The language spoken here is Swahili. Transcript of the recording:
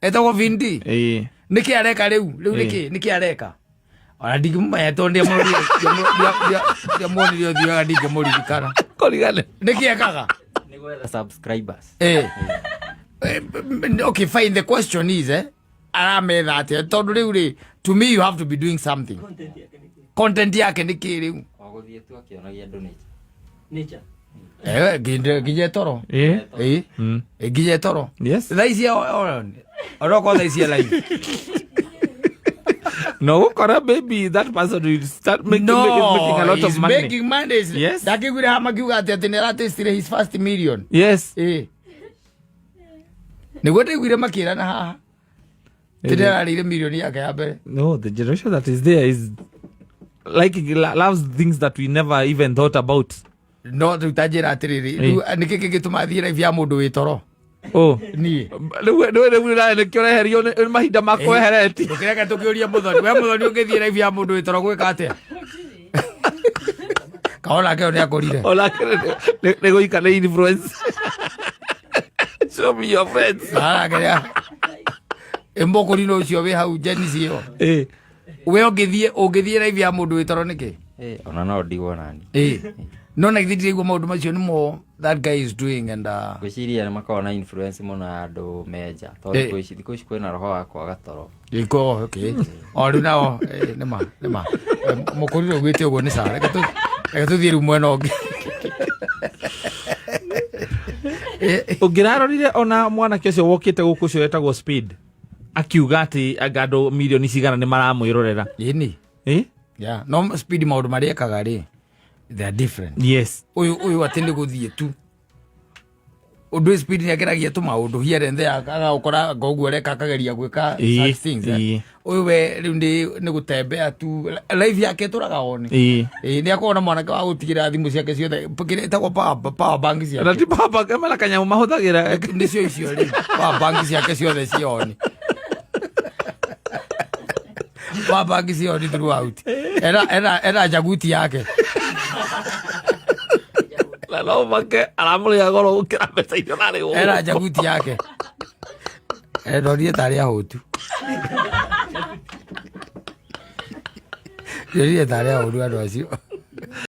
Etagwo Vindi. Niki areka riu niki areka. Ona ndingimumenya to ndia muri dia moni dio thia ndingimuri bikara. Korigane. Niki ekaga. Nigwetha subscribers. Okay, fine. The question is, arametha atia tondu riu ri, to me you have to be doing something. Content yake niki riu. Waguthie tu akionagia donate. Nature. Gije toro. Gije toro. Yes. Thaisia oroko thaisia live. No, Kora, baby, that person will start making a lot of money. Making money. Yes. Daki gure hama kiuga ati nerate stire his first million. Yes. Ni gote gure makira na haha. Tidera ile million yake ya mbere. No, the generation that is there is like loves things that we never even thought about. No, tutajira atiriri. Niki gituma thira ivya mundu witoro. Ni. Ni kiore herio ni mahinda makwe hereti. Ukireka tukiuria muthoni. We muthoni ungithira ivya mundu witoro gwika atia. Kaona ke ni akorire. Ola ni goika influence. Show me your friends. Arageria. Embokori no cio we hau jenisi yo. We ungithira ivya mundu witoro niki? Ona no ndigona ni. No na githiri go maundu macio ni mo that guy is doing and gwiciria ni makona influence mona andu meja tondu thikũ ici kwina roho wa kwaga toro iko okay ori nao nema mukurire gwite ugo ni sare reke tuthiru mwena ungi ungirarorire ona mwana kĩcio wokite guku cio etagwo Speed akiuga ati agado milioni cigana ni maramwirorera ini yeah no Speed maundu maria kaga ri they are different. Yes. Uyu atende guthie tu. Undu Speed ni akeragia tu maundu here and there akaga ukora gogu reka akageria gwika such things. Uyu we riu ni gutembea tu live yake turaga one. Ni akona mwana wa gutigira thimu ciake ciothe pukire ta power bank ciake. Na ti power bank emala kanyamu mahuthagira ni cio icio ri power bank ciake ciothe cioni. Power bank cioni throughout. Era jaguti yake. La no make alamuri ya goro ukira pesa icio nari go. Era jaguti yake. Rorie tari ahotu. Rorie tari ahotu andu acio.